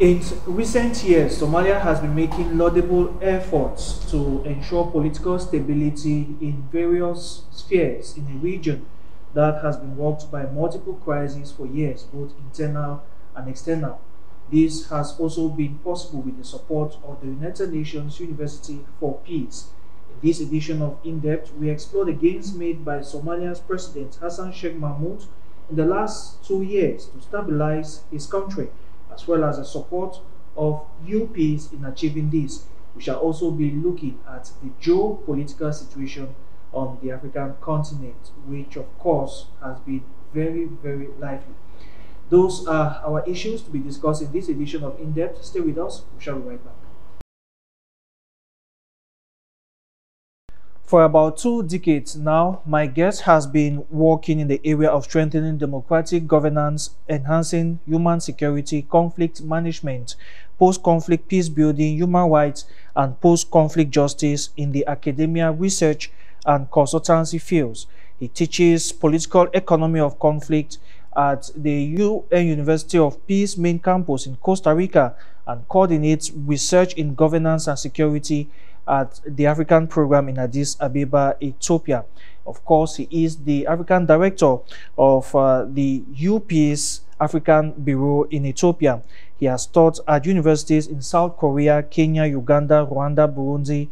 In recent years, Somalia has been making laudable efforts to ensure political stability in various spheres in a region that has been rocked by multiple crises for years, both internal and external. This has also been possible with the support of the United Nations University for Peace. In this edition of In-Depth, we explore the gains made by Somalia's President Hassan Sheikh Mahmoud in the last 2 years to stabilize his country, as well as the support of UPEACE in achieving this. We shall also be looking at the geopolitical situation on the African continent, which of course has been very, very lively. Those are our issues to be discussed in this edition of In-Depth. Stay with us, we shall be right back. For about 2 decades now, my guest has been working in the area of strengthening democratic governance, enhancing human security, conflict management, post-conflict peace building, human rights, and post-conflict justice in the academia, research, and consultancy fields. He teaches political economy of conflict at the UN University of Peace main campus in Costa Rica and coordinates research in governance and security at the African program in Addis Ababa, Ethiopia. Of course, he is the African director of the UPEACE African Bureau in Ethiopia. He has taught at universities in South Korea, Kenya, Uganda, Rwanda, Burundi,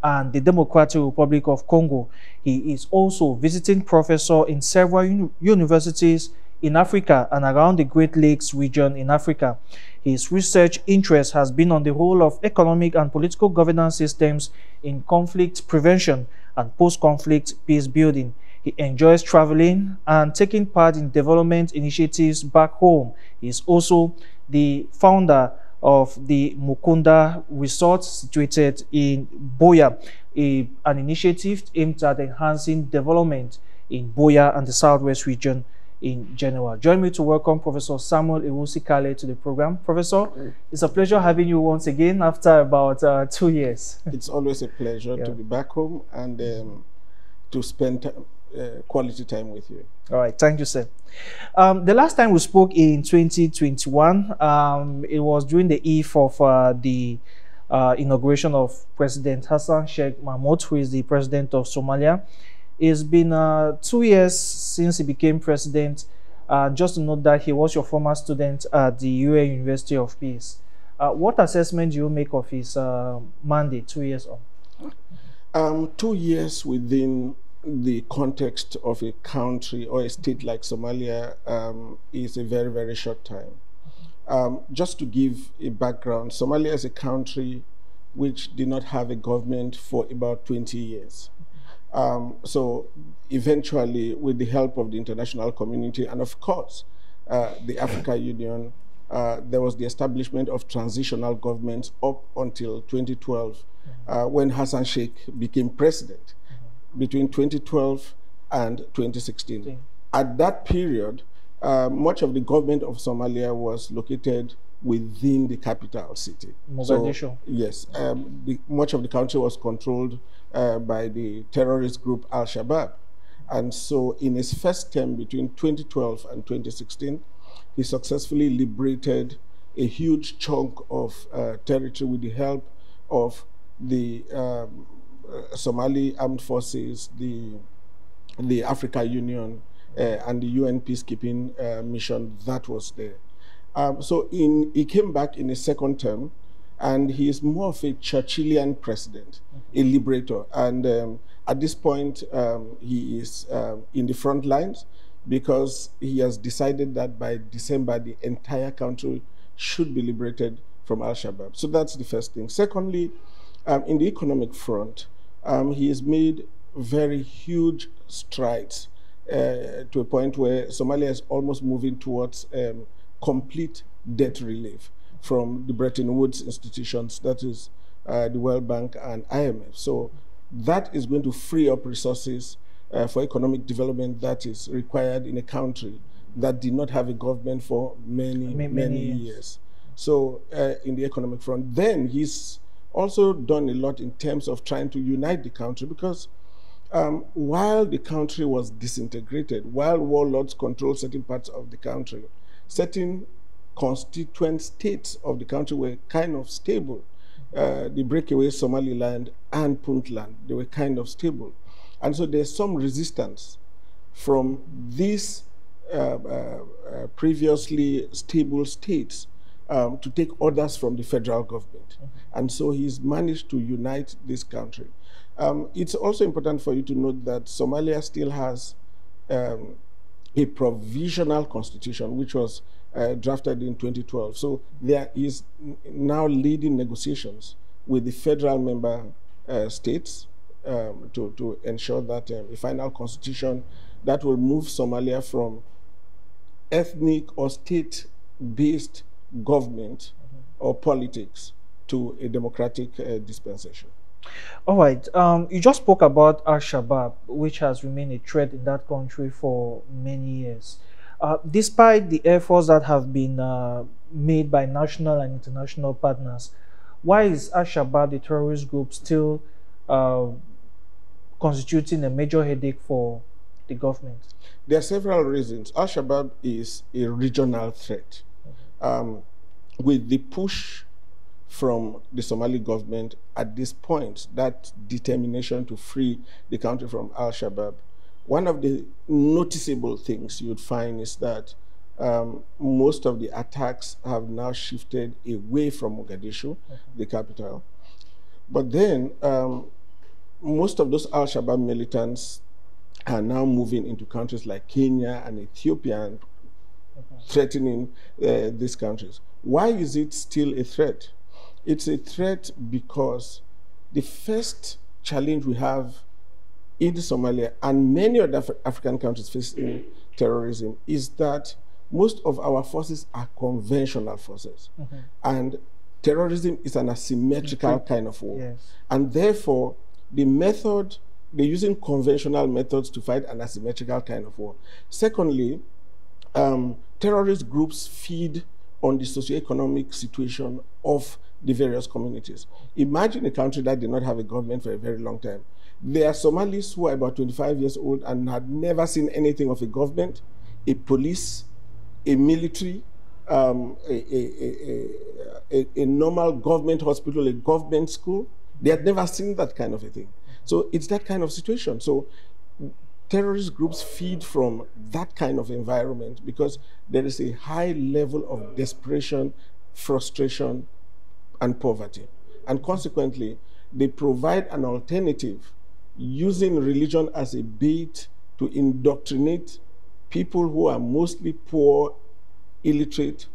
and the Democratic Republic of Congo. He is also visiting professor in several universities in Africa and around the Great Lakes region in Africa. His research interest has been on the role of economic and political governance systems in conflict prevention and post-conflict peace building. He enjoys traveling and taking part in development initiatives back home. He is also the founder of the Mukunda Resort situated in Boya, an initiative aimed at enhancing development in Boya and the Southwest region in general. Join me to welcome Professor Somali Ewusi to the program. Professor, it's a pleasure having you once again after about 2 years. It's always a pleasure to be back home and to spend quality time with you. All right, thank you, sir. The last time we spoke in 2021, it was during the eve of the inauguration of President Hassan Sheikh Mahmoud, who is the president of Somalia. It's been 2 years since he became president. Just to note that he was your former student at the UN University of Peace. What assessment do you make of his mandate 2 years on? 2 years within the context of a country or a state like Somalia is a very, very short time. Just to give a background, Somalia is a country which did not have a government for about 20 years. So eventually, with the help of the international community and of course the African Union, there was the establishment of transitional governments up until 2012 when Hassan Sheikh became president, between 2012 and 2016. At that period, much of the government of Somalia was located within the capital city. Mogadishu. So, yes, much of the country was controlled by the terrorist group Al-Shabaab. And so in his first term between 2012 and 2016, he successfully liberated a huge chunk of territory with the help of the Somali Armed Forces, the African Union, and the UN peacekeeping mission that was there. So he came back in his second term, and he is more of a Churchillian president, a liberator. And at this point, he is in the front lines because he has decided that by December, the entire country should be liberated from Al-Shabaab. So that's the first thing. Secondly, in the economic front, he has made very huge strides to a point where Somalia is almost moving towards complete debt relief from the Bretton Woods institutions, that is the World Bank and IMF. So that is going to free up resources for economic development that is required in a country that did not have a government for many years. So in the economic front, then he's also done a lot in terms of trying to unite the country because while the country was disintegrated, while warlords controlled certain parts of the country, certain constituent states of the country were kind of stable. The breakaway Somaliland and Puntland, they were kind of stable. And so there's some resistance from these previously stable states to take orders from the federal government. And so he's managed to unite this country. It's also important for you to note that Somalia still has a provisional constitution, which was drafted in 2012. So there is now leading negotiations with the federal member states to ensure that a final constitution that will move Somalia from ethnic or state-based government or politics to a democratic dispensation. All right. You just spoke about Shabaab, which has remained a threat in that country for many years. Despite the efforts that have been made by national and international partners, why is Shabaab, the terrorist group, still constituting a major headache for the government? There are several reasons. Shabaab is a regional threat. With the push from the Somali government at this point, that determination to free the country from Shabaab, one of the noticeable things you'd find is that most of the attacks have now shifted away from Mogadishu, the capital. But then most of those Shabaab militants are now moving into countries like Kenya and Ethiopia and threatening these countries. Why is it still a threat? It's a threat because the first challenge we have in Somalia and many other African countries facing terrorism is that most of our forces are conventional forces. And terrorism is an asymmetrical kind of war. Yes. And therefore, the method, they're using conventional methods to fight an asymmetrical kind of war. Secondly, terrorist groups feed on the socioeconomic situation of the various communities. Imagine a country that did not have a government for a very long time. There are Somalis who are about 25 years old and had never seen anything of a government, a police, a military, a normal government hospital, a government school. They had never seen that kind of a thing. So it's that kind of situation. So terrorist groups feed from that kind of environment because there is a high level of desperation, frustration, and poverty. And consequently, they provide an alternative using religion as a bait to indoctrinate people who are mostly poor, illiterate,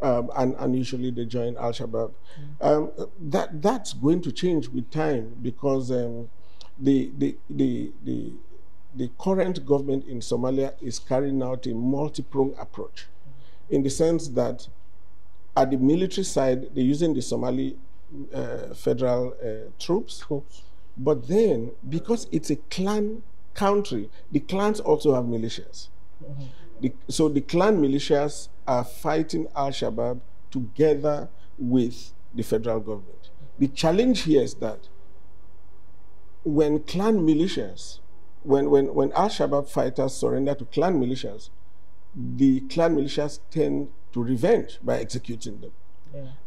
and usually they join Shabaab. That's going to change with time because the current government in Somalia is carrying out a multi-pronged approach in the sense that at the military side, they're using the Somali federal troops. But then, because it's a clan country, the clans also have militias. So the clan militias are fighting Shabaab together with the federal government. The challenge here is that when clan militias, when Shabaab fighters surrender to clan militias, the clan militias tend to revenge by executing them.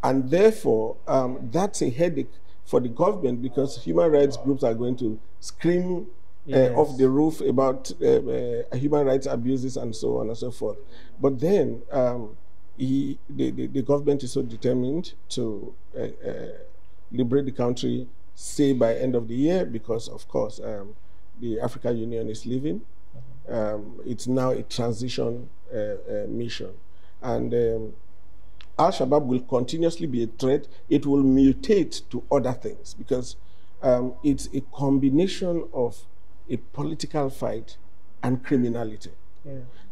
And therefore, that's a headache for the government because human rights groups are going to scream off the roof about human rights abuses and so on and so forth. But then the government is so determined to liberate the country, say by end of the year, because of course the African Union is leaving. It's now a transition mission. And Shabaab will continuously be a threat. It will mutate to other things because it's a combination of a political fight and criminality.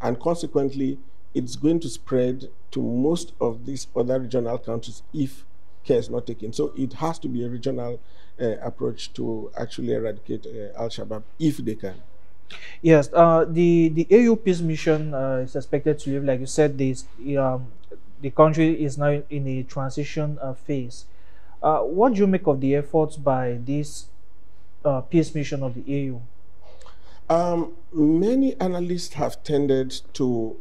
And consequently, it's going to spread to most of these other regional countries if care is not taken. So it has to be a regional approach to actually eradicate Shabaab if they can. Yes, the AU peace mission is expected to leave, like you said, the country is now in a transition phase. What do you make of the efforts by this peace mission of the AU? Many analysts have tended to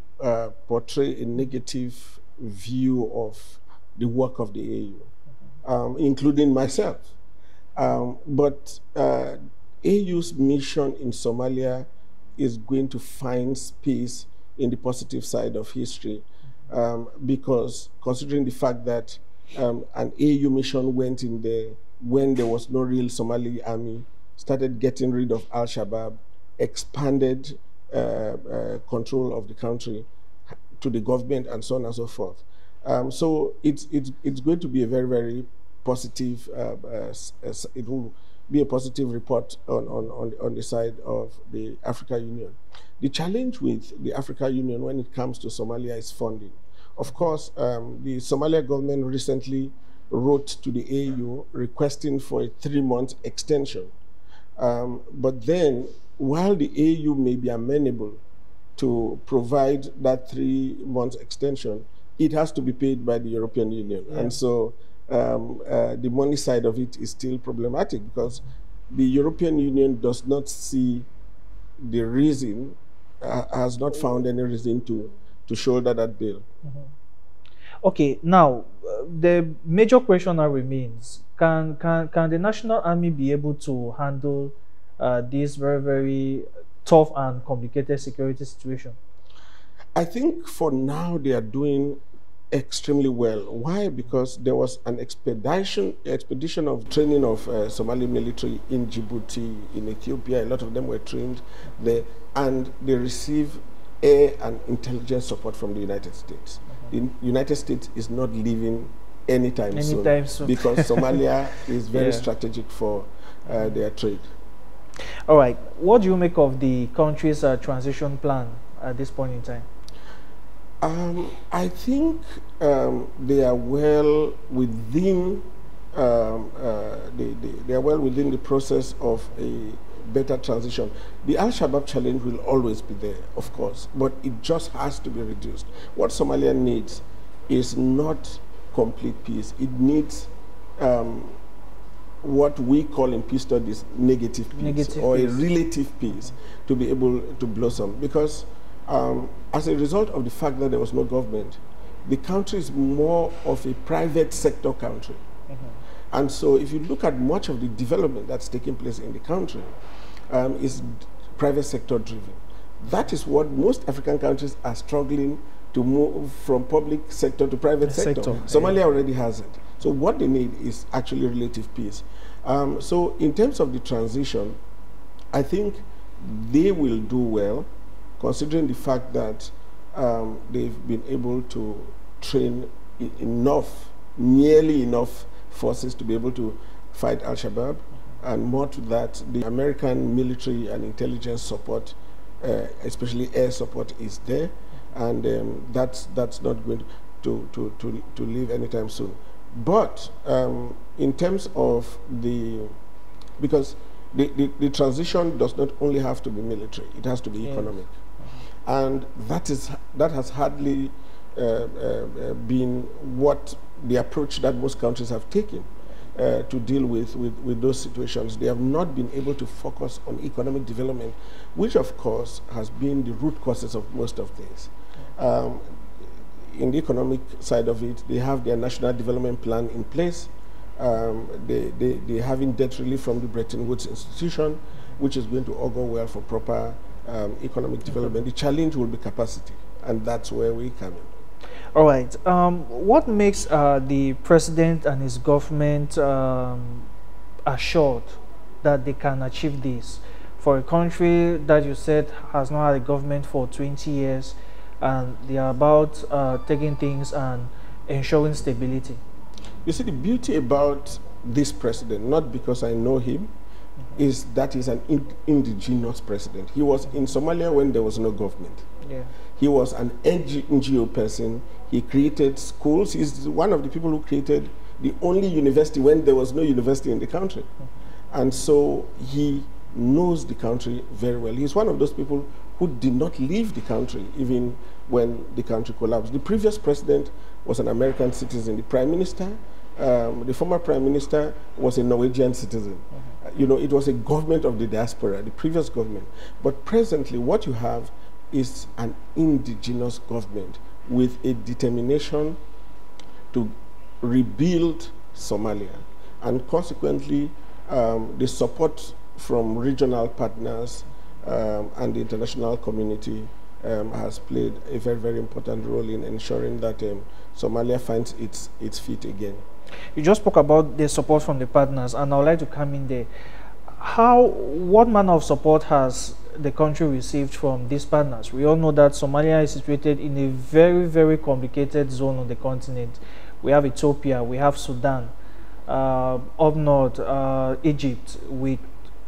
portray a negative view of the work of the AU, including myself. But AU's mission in Somalia is going to find space in the positive side of history, because considering the fact that an AU mission went in there when there was no real Somali army, started getting rid of Al-Shabaab, expanded control of the country to the government, and so on and so forth. So it's going to be a very, very positive, it will be a positive report on the side of the African Union. The challenge with the African Union when it comes to Somalia is funding. Of course, the Somali government recently wrote to the AU requesting for a 3-month extension. But then, while the AU may be amenable to provide that 3-month extension, it has to be paid by the European Union. Yeah. And so the money side of it is still problematic, because the European Union does not see the reason, has not found any reason to shoulder that bill. Mm-hmm. Okay, now the major question now remains: Can the National Army be able to handle this very, very tough and complicated security situation? I think for now they are doing extremely well. Why? Because there was an expedition of training of Somali military in Djibouti, in Ethiopia. A lot of them were trained there, and they receive air and intelligence support from the United States. The United States is not leaving anytime soon, because Somalia is very strategic for their trade. All right. What do you make of the country's transition plan at this point in time? I think they are well within they are well within the process of a better transition. The Al-Shabaab challenge will always be there, of course, but it just has to be reduced. What Somalia needs is not complete peace. It needs what we call in peace studies negative peace, or a relative peace, to be able to blossom. Because as a result of the fact that there was no government, the country is more of a private sector country. And so if you look at much of the development that's taking place in the country, is private sector driven. That is what most African countries are struggling to move from public sector to private sector. Somalia already has it. So what they need is actually relative peace. So in terms of the transition, I think they will do well, considering the fact that they've been able to train enough, nearly enough forces to be able to fight Al-Shabaab. And more to that, the American military and intelligence support, especially air support, is there, and that's not going to leave anytime soon. But in terms of because the transition does not only have to be military; it has to be economic, and that has hardly been what the approach that most countries have taken to deal with those situations. They have not been able to focus on economic development, which of course has been the root causes of most of this. In the economic side of it, they have their national development plan in place. They're having debt relief from the Bretton Woods institution, which is going to augur well for proper economic development. The challenge will be capacity, and that's where we come in. All right. What makes the president and his government assured that they can achieve this for a country that you said has not had a government for 20 years, and they are about taking things and ensuring stability? You see, the beauty about this president, not because I know him, is that he's an indigenous president. He was in Somalia when there was no government. Yeah. He was an NGO person. He created schools. He's one of the people who created the only university when there was no university in the country. And so he knows the country very well. He's one of those people who did not leave the country even when the country collapsed. The previous president was an American citizen. The prime minister, the former prime minister, was a Norwegian citizen. You know, it was a government of the diaspora, the previous government. But presently what you have is an indigenous government with a determination to rebuild Somalia. And consequently, the support from regional partners and the international community has played a very, very important role in ensuring that Somalia finds its feet again. You just spoke about the support from the partners, and I would like to come in there. What manner of support has the country received from these partners? We all know that Somalia is situated in a very, very complicated zone on the continent. We have Ethiopia, we have Sudan, up north, Egypt, with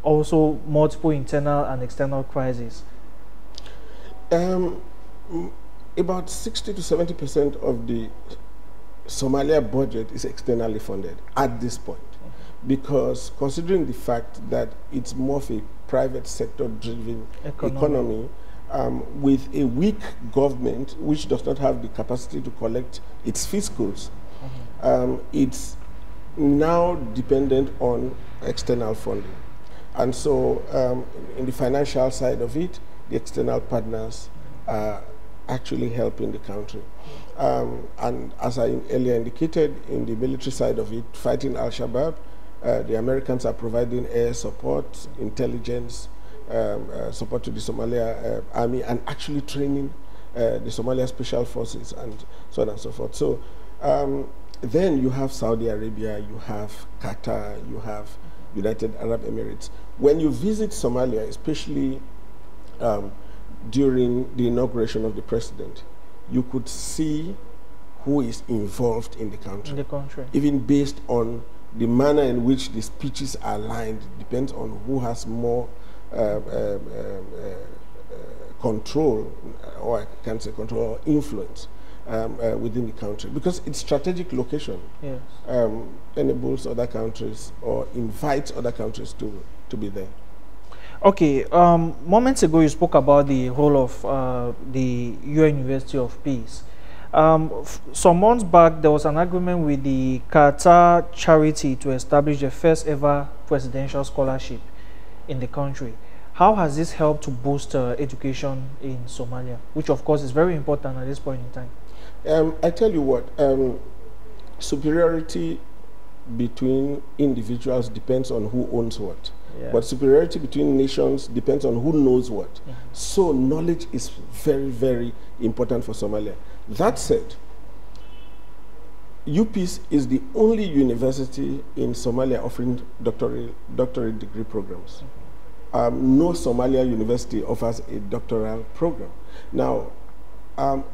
also multiple internal and external crises. About 60 to 70% of the Somalia budget is externally funded at this point, because considering the fact that it's more of a private sector driven economy with a weak government which does not have the capacity to collect its fiscals, it's now dependent on external funding. And so in the financial side of it, the external partners are actually helping the country. And as I earlier indicated, in the military side of it, fighting Al-Shabaab, the Americans are providing air support, intelligence, support to the Somalia army, and actually training the Somalia Special Forces, and so on and so forth. So then you have Saudi Arabia, you have Qatar, you have United Arab Emirates. When you visit Somalia, especially during the inauguration of the president, you could see who is involved in the country. Even based on the manner in which the speeches are aligned, depends on who has more control, or I can't say control, or influence within the country. Because its strategic location enables other countries or invites other countries to be there. Okay, moments ago you spoke about the role of the UN University of Peace. Some months back, there was an agreement with the Qatar charity to establish the first ever presidential scholarship in the country. How has this helped to boost education in Somalia, which of course is very important at this point in time? I tell you what, superiority between individuals depends on who owns what. But superiority between nations depends on who knows what. So knowledge is very, very important for Somalia. That said, UPEACE is the only university in Somalia offering doctorate degree programs. No Somalia university offers a doctoral program. Now,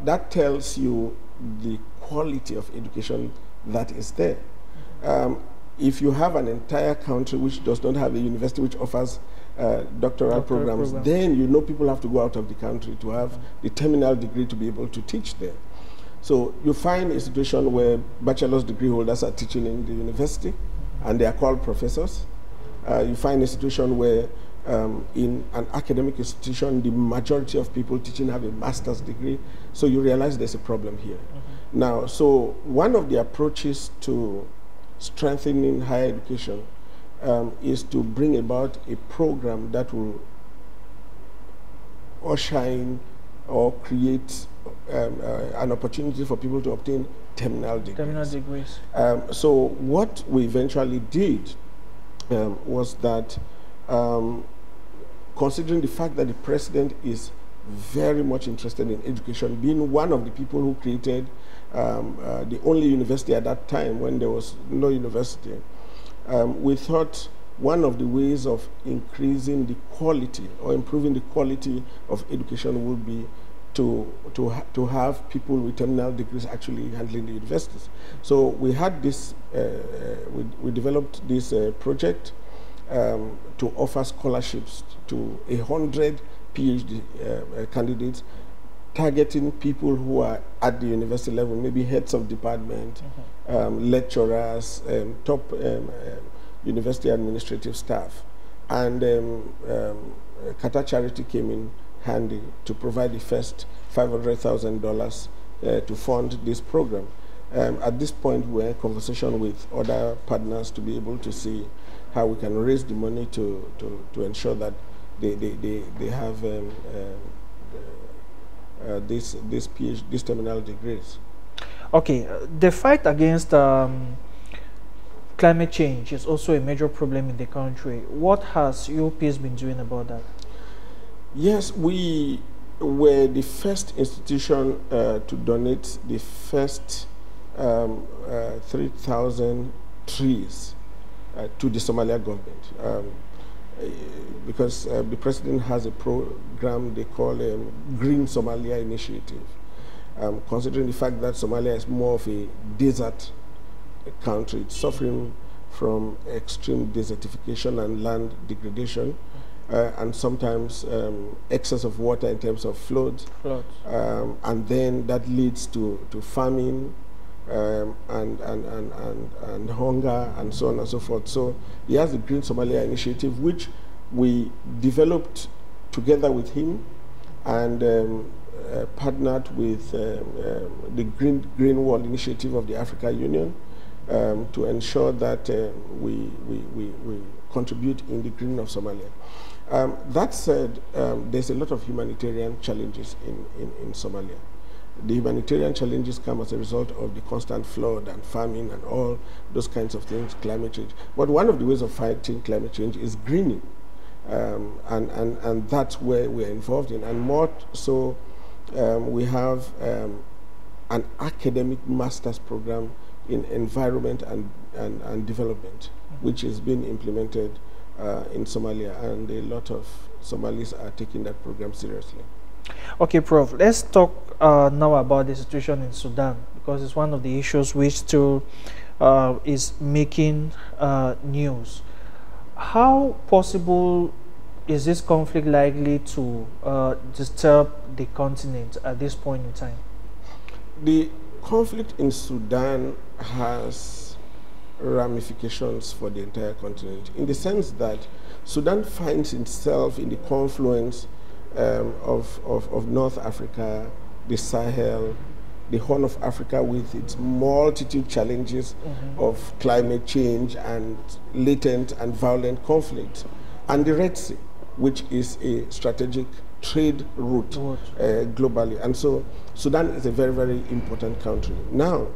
that tells you the quality of education that is there. If you have an entire country which does not have a university which offers doctoral programs, then you know people have to go out of the country to have the terminal degree to be able to teach there. So you find a situation where bachelor's degree holders are teaching in the university and they are called professors. You find a situation where in an academic institution, the majority of people teaching have a master's degree. So you realize there's a problem here. Now, so one of the approaches to strengthening higher education is to bring about a program that will usher in or create an opportunity for people to obtain terminal degrees. So what we eventually did was that, considering the fact that the president is very much interested in education, being one of the people who created the only university at that time when there was no university, we thought one of the ways of increasing the quality or improving the quality of education would be to have people with terminal degrees actually handling the universities. So we had this, we developed this project to offer scholarships to 100 PhD candidates, targeting people who are at the university level, maybe heads of department, lecturers, top university administrative staff. And Qatar Charity came in handy to provide the first $500,000 to fund this program. At this point, we're in conversation with other partners to be able to see how we can raise the money to ensure that they have these terminal degrees. Okay, the fight against climate change is also a major problem in the country. What has UPEACE been doing about that? Yes, we were the first institution to donate the first 3,000 trees to the Somali government. Because the president has a program they call Green Somalia Initiative, considering the fact that Somalia is more of a desert country. It's suffering from extreme desertification and land degradation, and sometimes excess of water in terms of floods. And then that leads to famine, and hunger and so on and so forth. So he has the Green Somalia Initiative, which we developed together with him and partnered with the Green World Initiative of the African Union to ensure that we contribute in the greening of Somalia. That said, there's a lot of humanitarian challenges in Somalia. The humanitarian challenges come as a result of the constant flood and famine and all those kinds of things, climate change. But one of the ways of fighting climate change is greening. And that's where we're involved in. And more so, we have an academic master's program in environment and development, which is being implemented in Somalia. And a lot of Somalis are taking that program seriously. Okay, Prof, let's talk now about the situation in Sudan, because it's one of the issues which still is making news. How possible is this conflict likely to disturb the continent at this point in time? The conflict in Sudan has ramifications for the entire continent, in the sense that Sudan finds itself in the confluence of North Africa, the Sahel, the Horn of Africa, with its multitude challenges of climate change and latent and violent conflict, and the Red Sea, which is a strategic trade route globally. And so Sudan is a very, very important country. Now,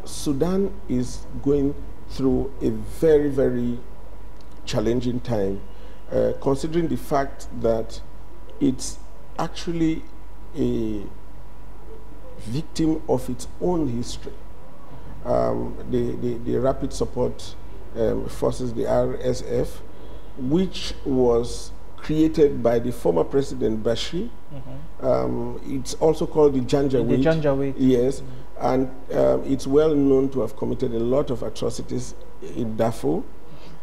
Sudan is going through a very, very challenging time, considering the fact that it's actually a victim of its own history. The Rapid Support Forces, the RSF, which was created by the former President Bashir. It's also called the Janjaweed. The Janjaweed. Yes, and it's well known to have committed a lot of atrocities in Darfur.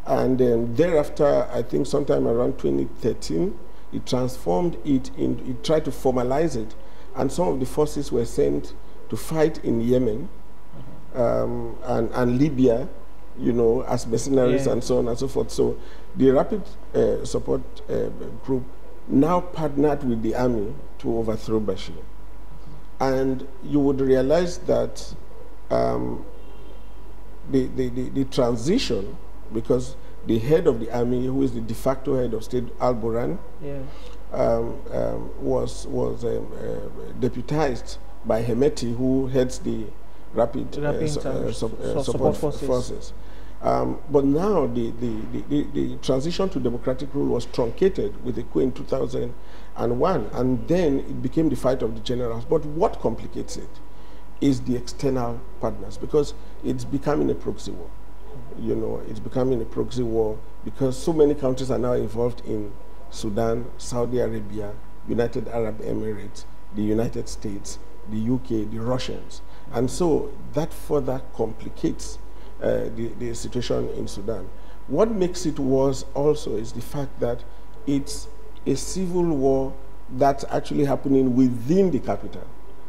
And thereafter, I think sometime around 2013, it transformed it tried to formalize it. And some of the forces were sent to fight in Yemen and Libya, you know, as mercenaries and so on and so forth. So the Rapid Support Group now partnered with the army to overthrow Bashir. And you would realize that the transition, because the head of the army, who is the de facto head of state, Al-Burhan, was deputized by Hemeti, who heads the Rapid Support Forces. But now the transition to democratic rule was truncated with the coup in 2001, and then it became the fight of the generals. But what complicates it is the external partners, because it's becoming a proxy war. You know, it's becoming a proxy war because so many countries are now involved in Sudan, Saudi Arabia, United Arab Emirates, the United States, the UK, the Russians. And so that further complicates the situation in Sudan. What makes it worse also is the fact that it's a civil war that's actually happening within the capital.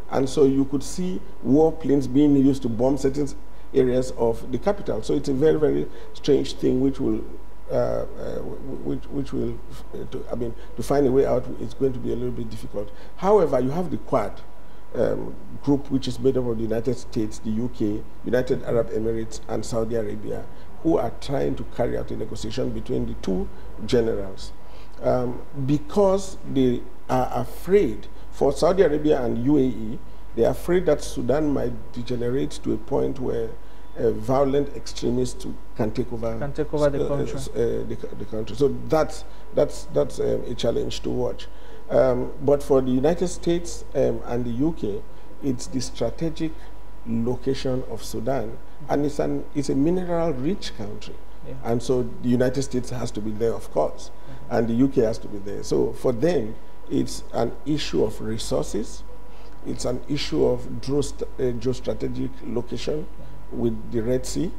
And so you could see warplanes being used to bomb certain areas of the capital. So it's a very, very strange thing which will, to find a way out, it's going to be a little bit difficult. However, you have the Quad group, which is made up of the United States, the UK, United Arab Emirates, and Saudi Arabia, who are trying to carry out a negotiation between the two generals. Because the are afraid, for Saudi Arabia and UAE, they are afraid that Sudan might degenerate to a point where violent extremists can take over, the country. The country. So that's a challenge to watch. But for the United States and the UK, it's the strategic location of Sudan, and it's a mineral-rich country. Yeah. And so the United States has to be there, of course, and the UK has to be there. So for them, it's an issue of resources, it's an issue of geostrategic location with the Red Sea,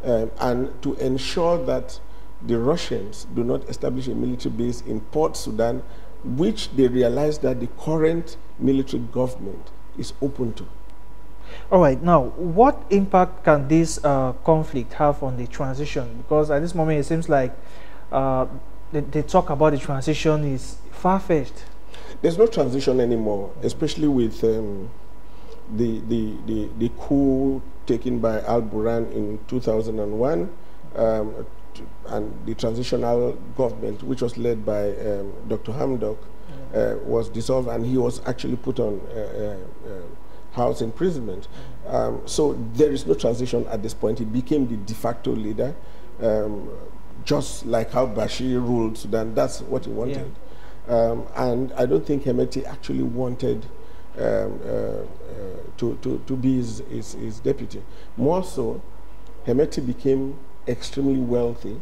and to ensure that the Russians do not establish a military base in Port Sudan, which they realize that the current military government is open to. All right, now, what impact can this conflict have on the transition? Because at this moment, it seems like the talk about the transition is far-fetched. There's no transition anymore, especially with the coup taken by al-Burhan in 2001, and the transitional government, which was led by Dr. Hamdok, was dissolved, and he was actually put on house imprisonment. So there is no transition at this point. He became the de facto leader, just like how Bashir ruled Sudan. That's what he wanted. Yeah. And I don't think Hemeti actually wanted to be his deputy. More so, Hemeti became extremely wealthy,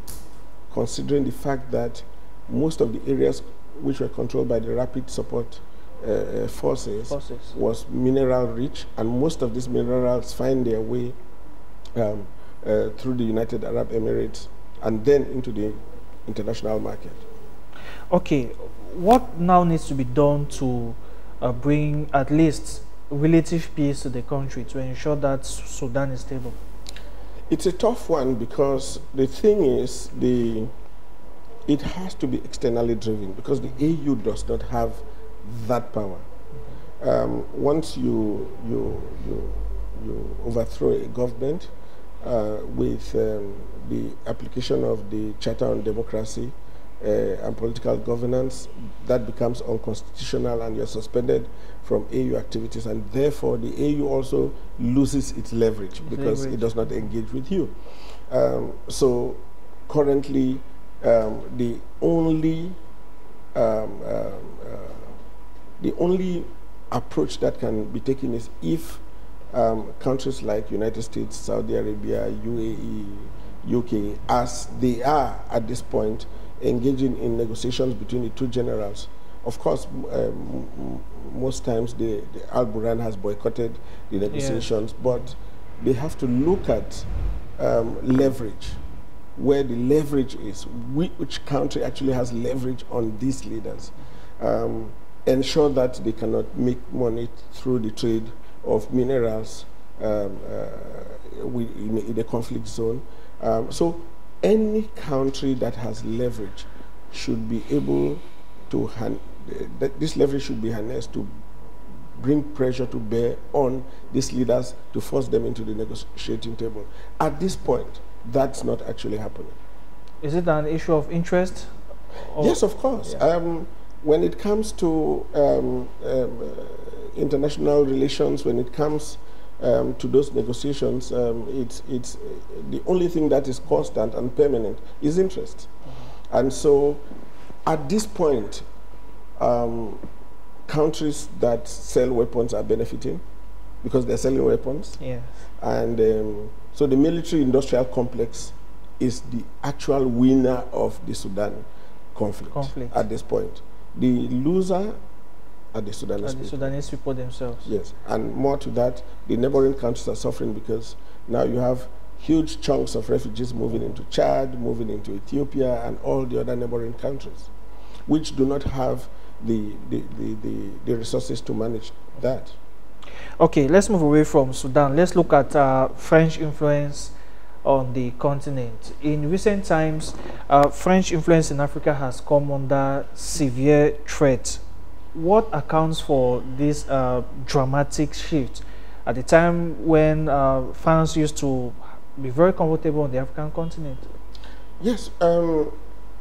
considering the fact that most of the areas which were controlled by the Rapid Support forces was mineral rich, and most of these minerals find their way through the United Arab Emirates and then into the international market. Okay, what now needs to be done to bring at least relative peace to the country to ensure that Sudan is stable? It's a tough one, because the thing is, it has to be externally driven, because the AU does not have that power. Once you overthrow a government with the application of the Charter on Democracy and Political Governance, that becomes unconstitutional, and you're suspended from AU activities, and therefore the AU also loses its leverage because it does not engage with you. So currently, the only approach that can be taken is if countries like United States, Saudi Arabia, UAE, UK, as they are at this point, engaging in negotiations between the two generals. Of course, most times the al-Burhan has boycotted the negotiations, but they have to look at leverage, where the leverage is, which country actually has leverage on these leaders. Ensure that they cannot make money through the trade of minerals in the conflict zone. So any country that has leverage should be able to, this leverage should be harnessed to bring pressure to bear on these leaders to force them into the negotiating table. At this point, that's not actually happening. Is it an issue of interest? Yes, of course. Yeah. When it comes to international relations, when it comes to those negotiations, it's the only thing that is constant and permanent is interest. And so at this point, countries that sell weapons are benefiting because they're selling weapons. Yes. And so the military-industrial complex is the actual winner of the Sudan conflict. At this point. The loser are the Sudanese people themselves. Yes, and more to that, the neighboring countries are suffering because now you have huge chunks of refugees moving into Chad, moving into Ethiopia, and all the other neighboring countries, which do not have the resources to manage that. Okay, let's move away from Sudan. Let's look at French influence on the continent. In recent times, French influence in Africa has come under severe threat. What accounts for this dramatic shift at the time when France used to be very comfortable on the African continent? Yes,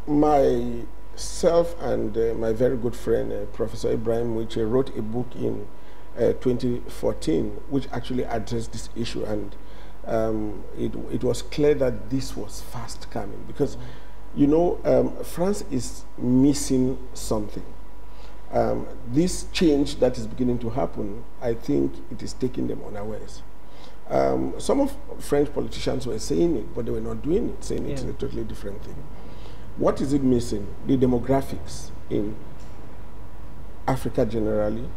my myself and my very good friend, Professor Ibrahim, which wrote a book in 2014, which actually addressed this issue, and it was clear that this was fast coming because, you know, France is missing something. This change that is beginning to happen, I think it is taking them unawares. Some of French politicians were saying it, but they were not doing it, saying it's a totally different thing. What is it missing? The demographics in Africa generally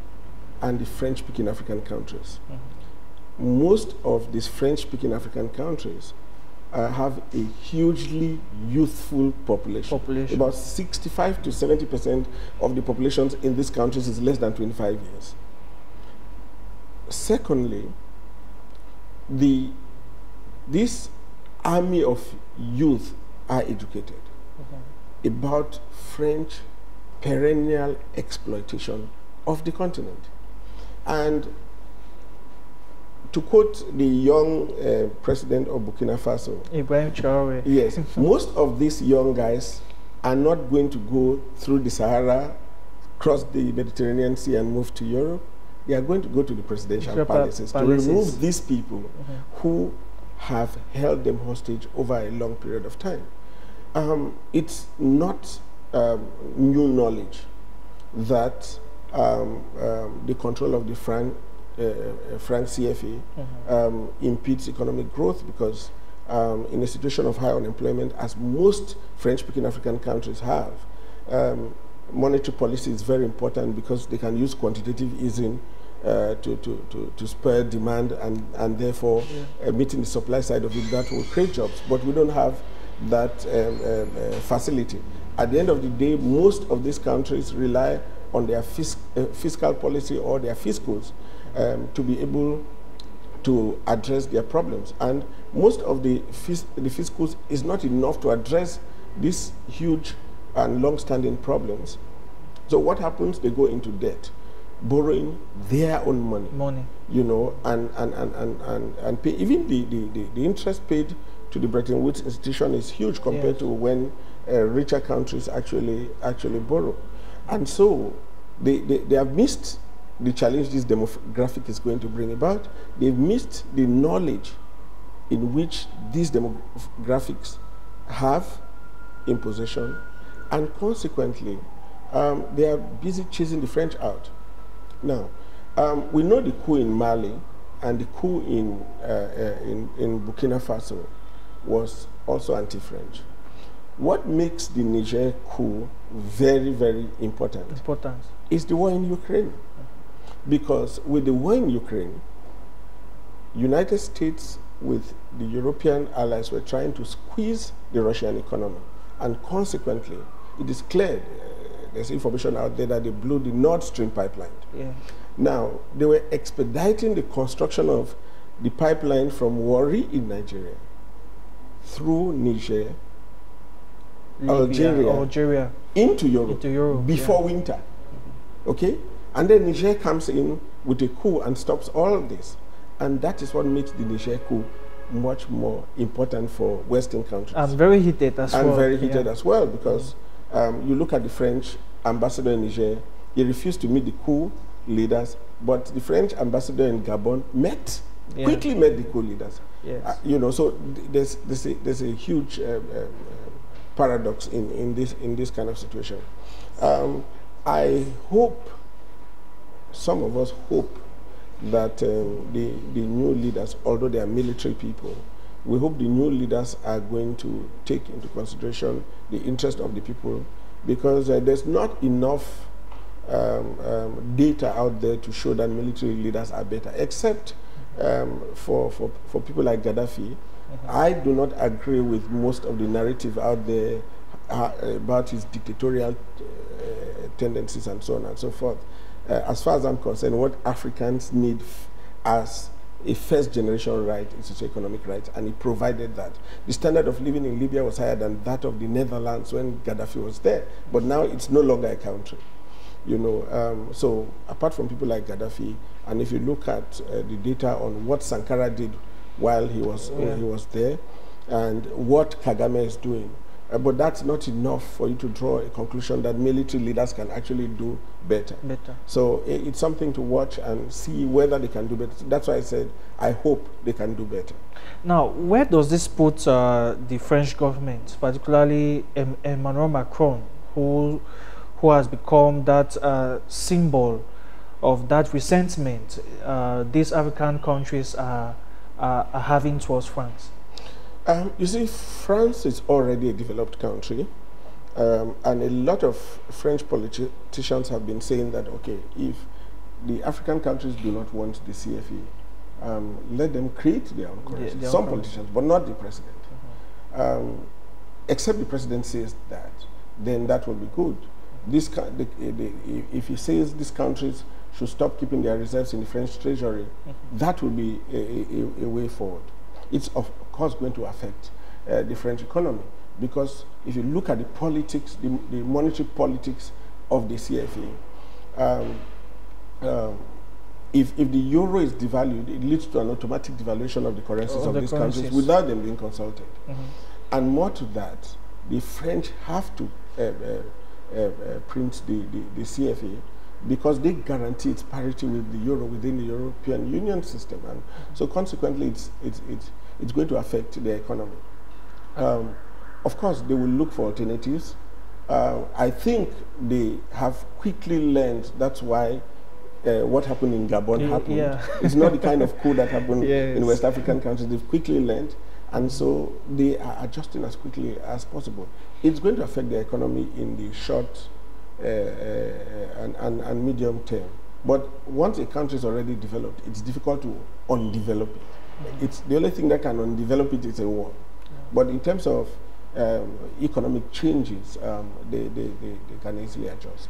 and the French-speaking African countries. Most of these French-speaking African countries have a hugely youthful population. About 65 to 70% of the populations in these countries is less than 25 years. Secondly, this army of youth are educated about French perennial exploitation of the continent. And to quote the young president of Burkina Faso, Ibrahim Traoré. Yes, most of these young guys are not going to go through the Sahara, cross the Mediterranean Sea and move to Europe. They are going to go to the presidential palaces to remove these people who have held them hostage over a long period of time. It's not new knowledge that the control of the franc CFA impedes economic growth because in a situation of high unemployment, as most French-speaking African countries have, monetary policy is very important because they can use quantitative easing to spur demand and therefore meeting the supply side of it. That will create jobs, but we don't have that facility. At the end of the day, most of these countries rely on their fiscal policy or their fiscals to be able to address their problems. And most of the fiscals is not enough to address these huge and long-standing problems. So what happens? They go into debt, borrowing their own money. You know, and pay. Even the interest paid to the Bretton Woods institution is huge compared to when richer countries actually borrow. And so they have missed the challenge this demographic is going to bring about. They've missed the knowledge in which these demographics have in possession, and consequently, they are busy chasing the French out. Now, we know the coup in Mali and the coup in Burkina Faso was also anti-French. What makes the Niger coup very, very important is the war in Ukraine. Because with the war in Ukraine, United States with the European allies were trying to squeeze the Russian economy. And consequently, it is clear, there's information out there that they blew the Nord Stream pipeline. Now, they were expediting the construction of the pipeline from Warri in Nigeria through Niger, Algeria, into Europe before winter. Okay? And then Niger comes in with a coup and stops all of this. And that is what makes the Niger coup much more important for Western countries. And very heated as well. And very heated as well, because you look at the French ambassador in Niger, he refused to meet the coup leaders, but the French ambassador in Gabon quickly met the coup leaders. You know, so there's a huge paradox in this kind of situation. I hope, some of us hope that the new leaders, although they are military people, we hope the new leaders are going to take into consideration the interest of the people, because there's not enough data out there to show that military leaders are better, except for people like Gaddafi. I do not agree with most of the narrative out there about his dictatorial tendencies and so on and so forth. As far as I'm concerned, what Africans need as a first-generation right is socioeconomic right, and he provided that. The standard of living in Libya was higher than that of the Netherlands when Gaddafi was there, but now it's no longer a country. You know, so apart from people like Gaddafi, and if you look at the data on what Sankara did while he was there, and what Kagame is doing, But that's not enough for you to draw a conclusion that military leaders can actually do better. So it's something to watch and see whether they can do better. That's why I said I hope they can do better. Now, where does this put the French government, particularly Emmanuel Macron, who has become that symbol of that resentment these African countries are having towards France? You see, France is already a developed country, and a lot of French politicians have been saying that, okay, if the African countries do not want the CFA, let them create their own currency. Some politicians, but not the president. Except the president says that, then that will be good. If he says these countries should stop keeping their reserves in the French treasury, that will be a way forward. It's of course going to affect the French economy, because if you look at the politics, the monetary politics of the CFA, if the euro is devalued, it leads to an automatic devaluation of the currencies of these countries without them being consulted. And more to that, the French have to print the CFA because they guarantee its parity with the euro within the European Union system, and so consequently it's going to affect their economy. Of course, they will look for alternatives. I think they have quickly learned. That's why what happened in Gabon happened. It's not the kind of coup that happened in West African countries. They've quickly learned, and so they are adjusting as quickly as possible. It's going to affect their economy in the short and medium term. But once a country is already developed, it's difficult to undevelop it. It's the only thing that can undevelop it is a war. But in terms of economic changes, they can easily adjust.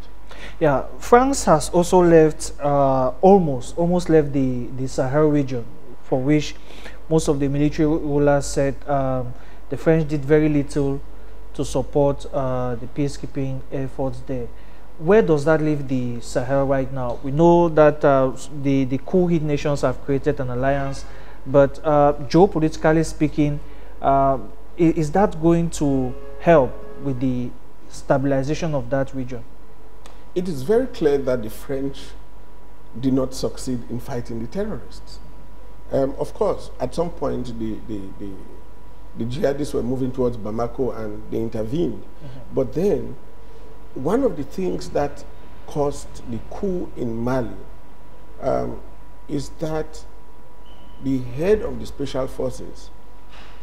Yeah, France has also left, almost left the Sahel region, for which most of the military rulers said the French did very little to support the peacekeeping efforts there. Where does that leave the Sahel right now? We know that the coup-hit nations have created an alliance, but geopolitically speaking, is that going to help with the stabilization of that region? It is very clear that the French did not succeed in fighting the terrorists. Of course, at some point, the jihadists were moving towards Bamako and they intervened. But then, one of the things that caused the coup in Mali is that the head of the special forces,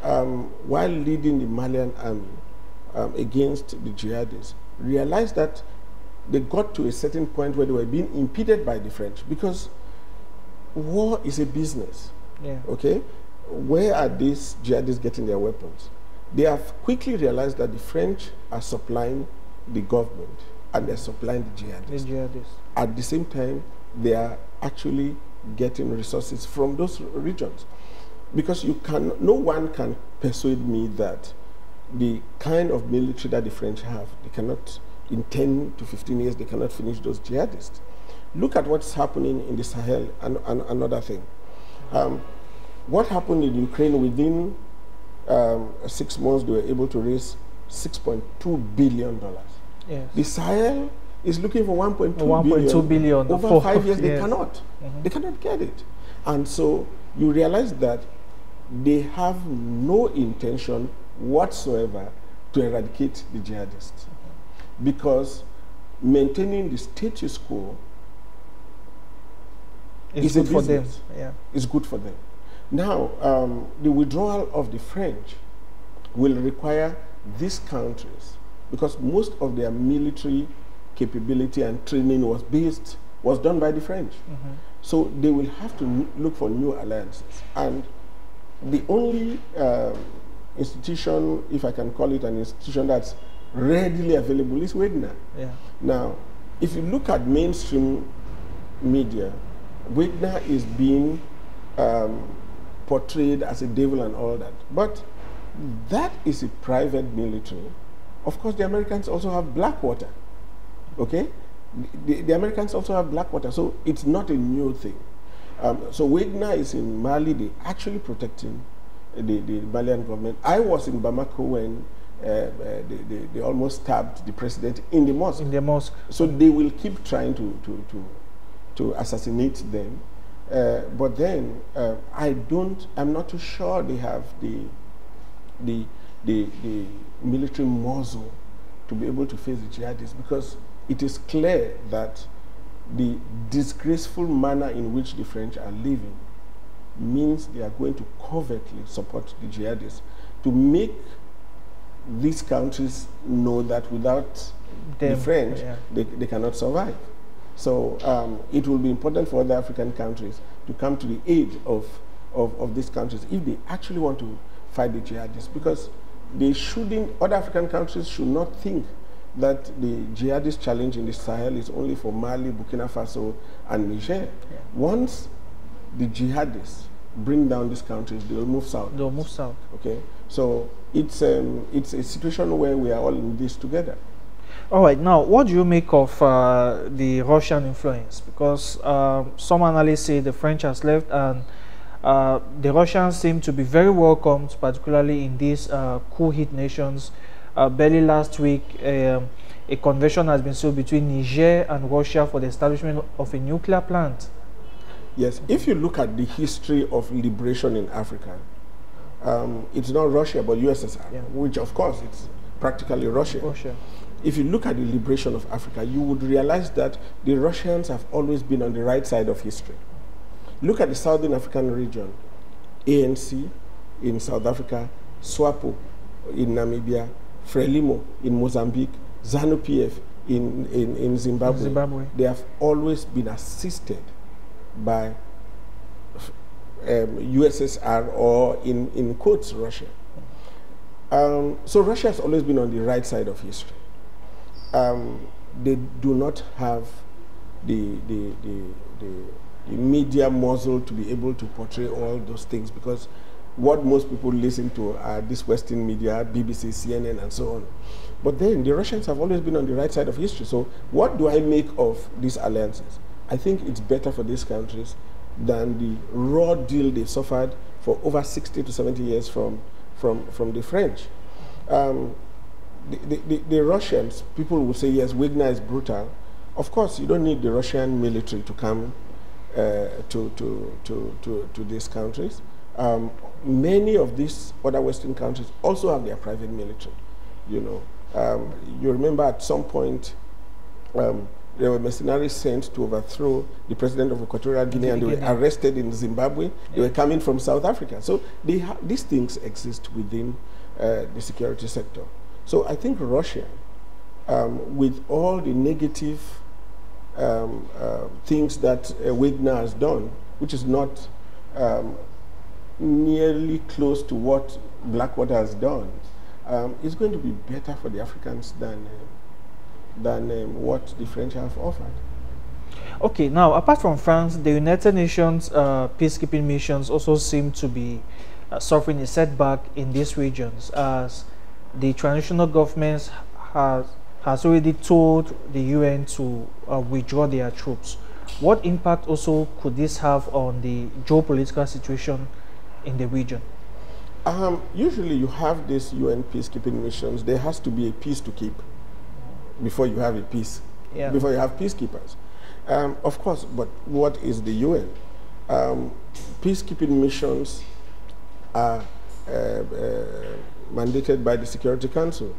while leading the Malian army against the jihadists, realized that they got to a certain point where they were being impeded by the French, because war is a business. Okay? Where are these jihadists getting their weapons? They have quickly realized that the French are supplying the government and they're supplying the jihadists. At the same time, they are actually getting resources from those regions. Because no one can persuade me that the kind of military that the French have, they cannot, in 10 to 15 years, they cannot finish those jihadists. Look at what's happening in the Sahel and another thing. What happened in Ukraine? Within 6 months, they were able to raise $6.2 billion. The Sahel is looking for 1.2 billion. Over 5 years, they cannot. They cannot get it. And so you realize that they have no intention whatsoever to eradicate the jihadists, because maintaining the status quo is good for them. It's good for them. Now, the withdrawal of the French will require these countries, because most of their military capability and training was done by the French. So they will have to look for new alliances. And the only institution, if I can call it an institution, that's readily available is Wagner. Now, if you look at mainstream media, Wagner is being portrayed as a devil and all that. But that is a private military. Of course, the Americans also have Blackwater. Okay? The Americans also have Blackwater, so it's not a new thing. So Wagner is in Mali, they're actually protecting the Malian government. I was in Bamako when they almost stabbed the president in the mosque. In the mosque. So they will keep trying to assassinate them. But then I'm not too sure they have the military muscle to be able to face the jihadists, because it is clear that the disgraceful manner in which the French are living means they are going to covertly support the jihadists to make these countries know that without the French, they cannot survive. So it will be important for other African countries to come to the aid of these countries if they actually want to fight the jihadists, because they shouldn't, other African countries should not think that the jihadist challenge in the Sahel is only for Mali, Burkina Faso, and Niger. Yeah. Once the jihadists bring down these countries, they'll move south. They'll move south. Okay. So it's a situation where we are all in this together. All right. Now, what do you make of the Russian influence? Because some analysts say the French has left, and the Russians seem to be very welcomed, particularly in these coup-hit nations. Barely last week, a convention has been sealed between Niger and Russia for the establishment of a nuclear plant. Yes, if you look at the history of liberation in Africa, it's not Russia but USSR, which of course it's practically Russia. If you look at the liberation of Africa, you would realize that the Russians have always been on the right side of history. Look at the Southern African region, ANC in South Africa, SWAPO in Namibia, Frelimo in Mozambique, ZANU-PF in Zimbabwe. They have always been assisted by USSR, or in quotes, Russia. So Russia has always been on the right side of history. They do not have the media muscle to be able to portray all those things, because what most people listen to are this Western media, BBC, CNN, and so on. But then the Russians have always been on the right side of history. So what do I make of these alliances? I think it's better for these countries than the raw deal they've suffered for over 60 to 70 years from the French. The Russians, people will say, yes, Wagner is brutal. Of course, you don't need the Russian military to come to these countries. Many of these other Western countries also have their private military. You know, you remember at some point there were mercenaries sent to overthrow the president of Equatorial Guinea, and they were arrested in Zimbabwe. They were coming from South Africa. So these things exist within the security sector. So I think Russia, with all the negative things that Wagner has done, which is not nearly close to what Blackwater has done, is going to be better for the Africans than what the French have offered. Okay, now apart from France, the United Nations peacekeeping missions also seem to be suffering a setback in these regions, as the transitional governments has already told the UN to withdraw their troops. What impact also could this have on the geopolitical situation in the region? Usually you have these UN peacekeeping missions. There has to be a peace to keep before you have a peace, before you have peacekeepers. Of course, but what is the UN? Peacekeeping missions are mandated by the Security Council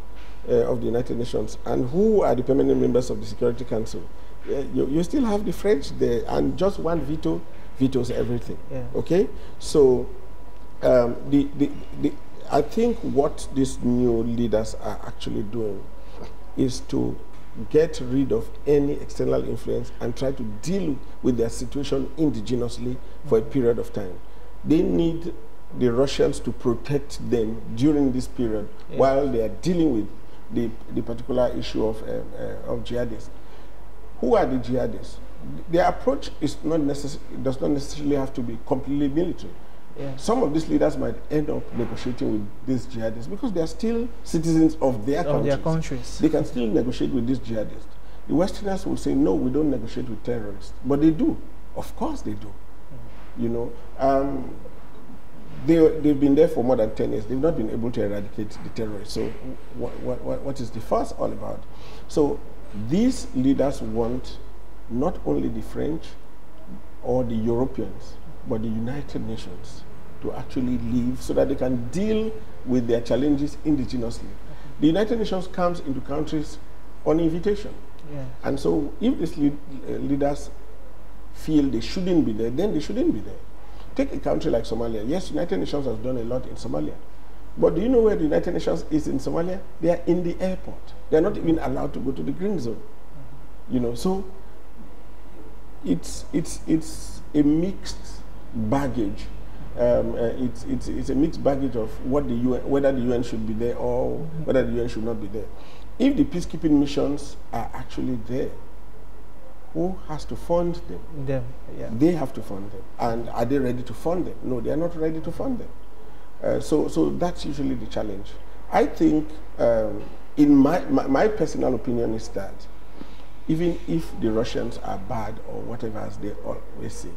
of the United Nations. And who are the permanent members of the Security Council? You still have the French there, and just one veto vetoes everything. Okay? So I think what these new leaders are actually doing is to get rid of any external influence and try to deal with their situation indigenously for a period of time. They need the Russians to protect them during this period while they are dealing with the particular issue of jihadists. Who are the jihadists? Their approach is does not necessarily have to be completely military. Some of these leaders might end up negotiating with these jihadists because they are still citizens of their countries. They can still negotiate with these jihadists. The Westerners will say, no, we don't negotiate with terrorists. But they do. Of course they do. You know, they've been there for more than 10 years. They've not been able to eradicate the terrorists. So what is the fuss all about? So these leaders want not only the French or the Europeans, but the United Nations to actually leave so that they can deal with their challenges indigenously. The United Nations comes into countries on invitation. Yeah. And so if these leaders feel they shouldn't be there, then they shouldn't be there. Take a country like Somalia. Yes, United Nations has done a lot in Somalia. But do you know where the United Nations is in Somalia? They are in the airport. They are not even allowed to go to the green zone. You know, so it's a mixed baggage. It's a mixed baggage of what the UN, whether the UN should be there or whether the UN should not be there. If the peacekeeping missions are actually there, who has to fund them? Them, yeah. They have to fund them. And are they ready to fund them? No, they are not ready to fund them. So that's usually the challenge. I think, in my personal opinion is that even if the Russians are bad or whatever, as they always say,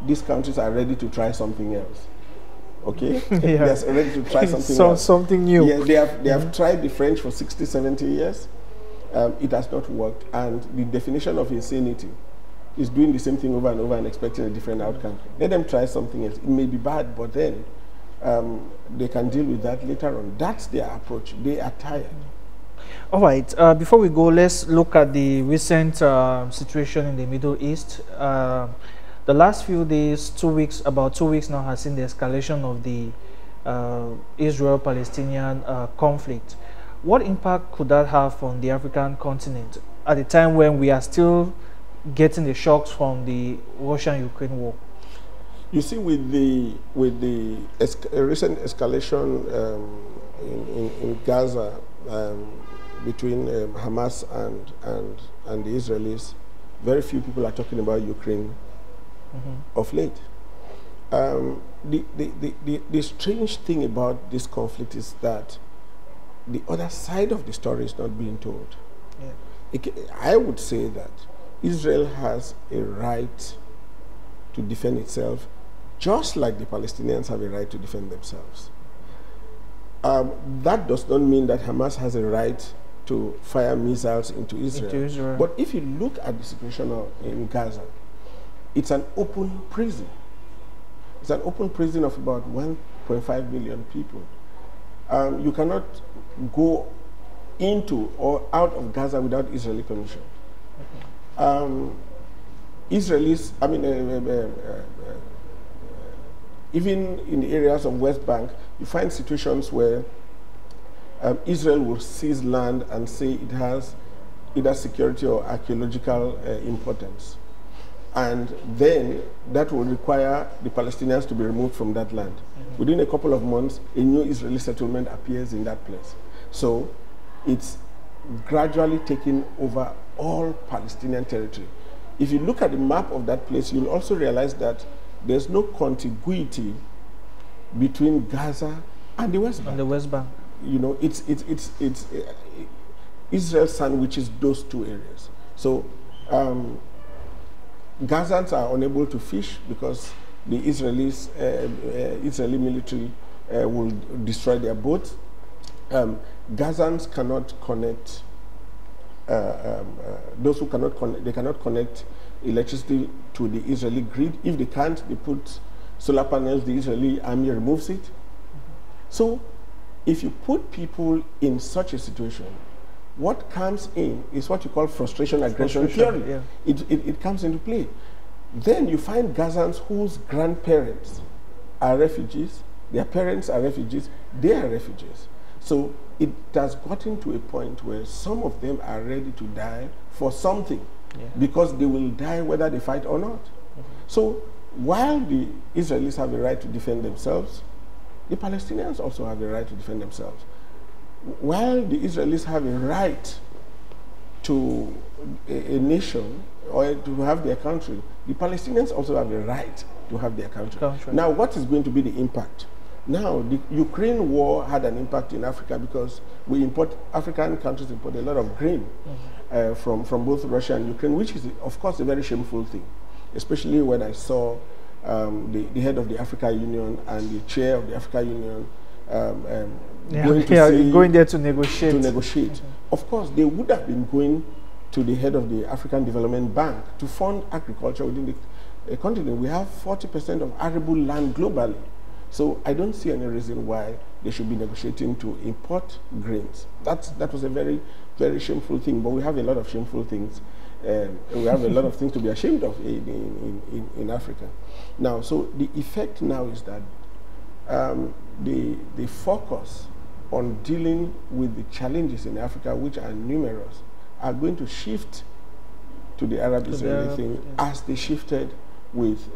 these countries are ready to try something else. Okay? Yeah. They're ready to try something else. Something new. Yeah, they have tried the French for 60, 70 years. It has not worked. And the definition of insanity is doing the same thing over and over and expecting a different outcome. Let them try something else. It may be bad, but then they can deal with that later on. That's their approach. They are tired. All right. Before we go, let's look at the recent situation in the Middle East. The last few days, about 2 weeks now, has seen the escalation of the Israel-Palestinian conflict. What impact could that have on the African continent at a time when we are still getting the shocks from the Russia-Ukraine war? You see, with the recent escalation in Gaza between Hamas and the Israelis, very few people are talking about Ukraine of late. The strange thing about this conflict is that the other side of the story is not being told. Yeah. I would say that Israel has a right to defend itself, just like the Palestinians have a right to defend themselves. That does not mean that Hamas has a right to fire missiles into Israel. But if you look at the situation in Gaza, it's an open prison. It's an open prison of about 1.5 million people. You cannot go into or out of Gaza without Israeli permission. Israelis, I mean, even in the areas of West Bank, you find situations where Israel will seize land and say it has either security or archaeological importance. And then that will require the Palestinians to be removed from that land. Within a couple of months, a new Israeli settlement appears in that place. So it's gradually taking over all Palestinian territory. If you look at the map of that place, you'll also realize that there's no contiguity between Gaza and the West Bank. And the West Bank. You know, Israel sandwiches those two areas. So Gazans are unable to fish because the Israeli military will destroy their boats. Gazans cannot connect. Those who cannot connect, they cannot connect electricity to the Israeli grid. If they can't, they put solar panels. The Israeli army removes it. So, if you put people in such a situation, what comes in is what you call frustration aggression theory. Yeah. It comes into play. Then you find Gazans whose grandparents are refugees, their parents are refugees, they are refugees. So it has gotten to a point where some of them are ready to die for something, because they will die whether they fight or not. So while the Israelis have a right to defend themselves, the Palestinians also have a right to defend themselves. While the Israelis have a right to a nation or to have their country, the Palestinians also have a right to have their country. Now, what is going to be the impact? Now, the Ukraine war had an impact in Africa because African countries import a lot of grain from both Russia and Ukraine, which is, of course, a very shameful thing, especially when I saw the head of the Africa Union and the chair of the Africa Union going there to negotiate. Of course, they would have been going to the head of the African Development Bank to fund agriculture within the continent. We have 40% of arable land globally. So I don't see any reason why they should be negotiating to import grains. That was a very, very shameful thing, but we have a lot of shameful things. We have a lot of things to be ashamed of in Africa. Now, so the effect now is that the focus on dealing with the challenges in Africa, which are numerous, are going to shift to the Arab-Israeli thing as they shifted with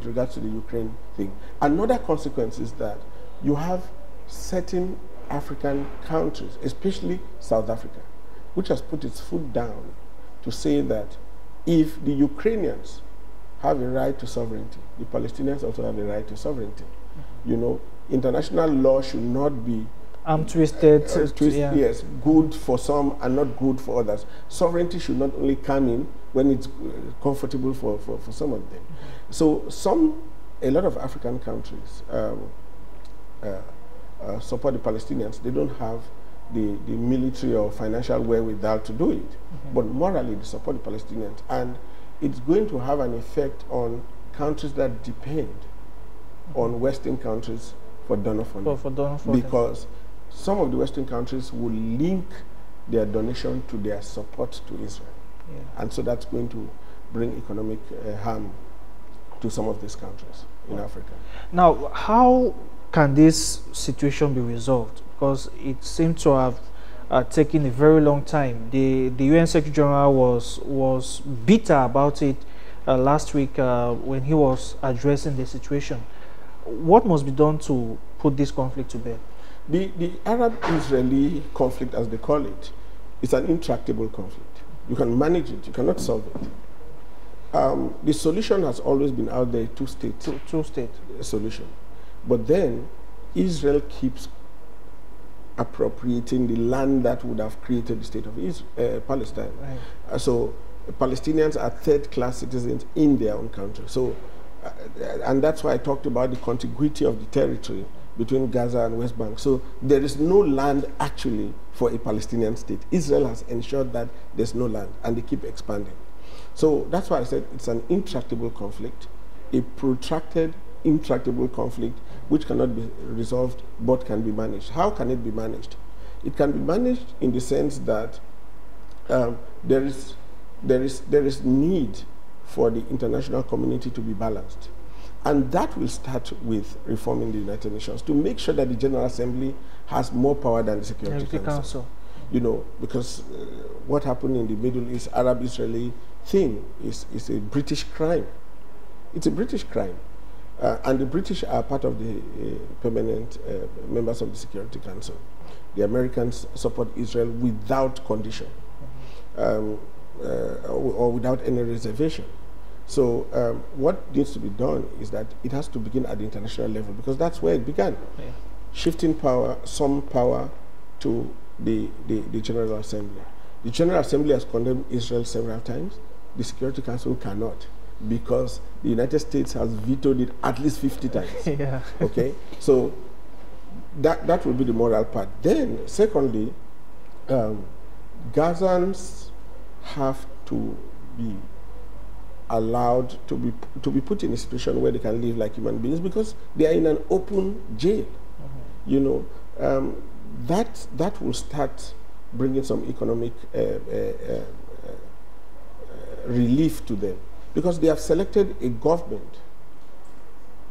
regards to the Ukraine thing. Another consequence is that you have certain African countries, especially South Africa, which has put its foot down to say that if the Ukrainians have a right to sovereignty, the Palestinians also have a right to sovereignty. You know, international law should not be twisted. Yes, good for some and not good for others. Sovereignty should not only come in when it's comfortable for some of them. So a lot of African countries support the Palestinians. They don't have the military or financial wherewithal to do it. But morally, they support the Palestinians. And it's going to have an effect on countries that depend on Western countries for donor funding. Because some of the Western countries will link their donation to their support to Israel. And so that's going to bring economic harm to some of these countries in Africa. Now, how can this situation be resolved? Because it seems to have taken a very long time. The UN Secretary General was bitter about it last week when he was addressing the situation. What must be done to put this conflict to bed? The Arab-Israeli conflict, as they call it, is an intractable conflict. You can manage it, you cannot solve it. The solution has always been out there, two-state solution. But then Israel keeps appropriating the land that would have created the state of Palestine. So Palestinians are third-class citizens in their own country. So, and that's why I talked about the contiguity of the territory between Gaza and West Bank. So there is no land actually for a Palestinian state. Israel has ensured that there's no land, and they keep expanding. So that's why I said it's an intractable conflict, a protracted, intractable conflict which cannot be resolved but can be managed. How can it be managed? It can be managed in the sense that there is need for the international community to be balanced. And that will start with reforming the United Nations to make sure that the General Assembly has more power than the Security Council. You know, because what happened in the Middle East, Arab-Israeli thing is a British crime. It's a British crime. And the British are part of the permanent members of the Security Council. The Americans support Israel without condition or without any reservation. So what needs to be done is that it has to begin at the international level, because that's where it began. Shifting power, some power to the General Assembly. The General Assembly has condemned Israel several times. The Security Council cannot, because the United States has vetoed it at least 50 times. Okay, so that will be the moral part. Then, secondly, Gazans have to be allowed to be put in a situation where they can live like human beings, because they are in an open jail. You know, that will start bringing some economic relief to them, because they have selected a government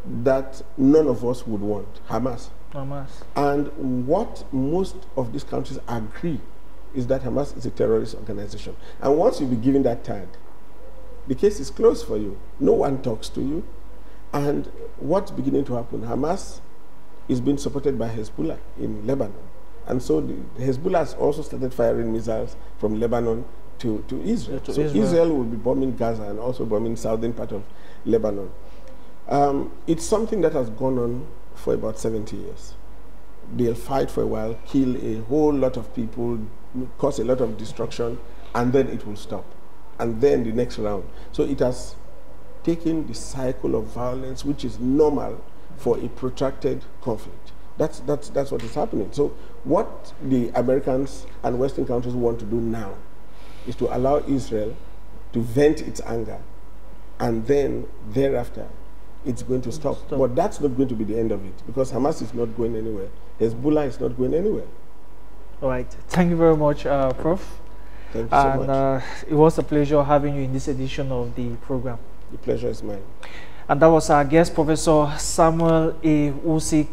that none of us would want, Hamas. And what most of these countries agree is that Hamas is a terrorist organization. And once you be given that tag, the case is closed for you. No one talks to you. And what's beginning to happen? Hamas is being supported by Hezbollah in Lebanon. And so the Hezbollah has also started firing missiles from Lebanon to Israel. So Israel will be bombing Gaza and also bombing southern part of Lebanon. It's something that has gone on for about 70 years. They'll fight for a while, kill a whole lot of people, cause a lot of destruction, and then it will stop. And then the next round. So it has taking the cycle of violence, which is normal for a protracted conflict. That's what is happening. So what the Americans and Western countries want to do now is to allow Israel to vent its anger, and then thereafter it's going to stop. But that's not going to be the end of it, because Hamas is not going anywhere. Hezbollah is not going anywhere. All right. Thank you very much, Prof. Thank you so much. It was a pleasure having you in this edition of the program. The pleasure is mine. And that was our guest, Professor Somali Ewusi,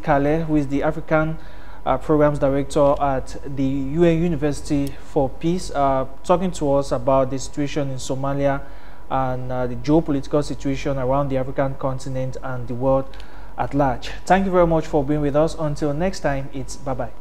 who is the African Programs Director at the UN University for Peace, talking to us about the situation in Somalia and the geopolitical situation around the African continent and the world at large. Thank you very much for being with us. Until next time, it's bye-bye.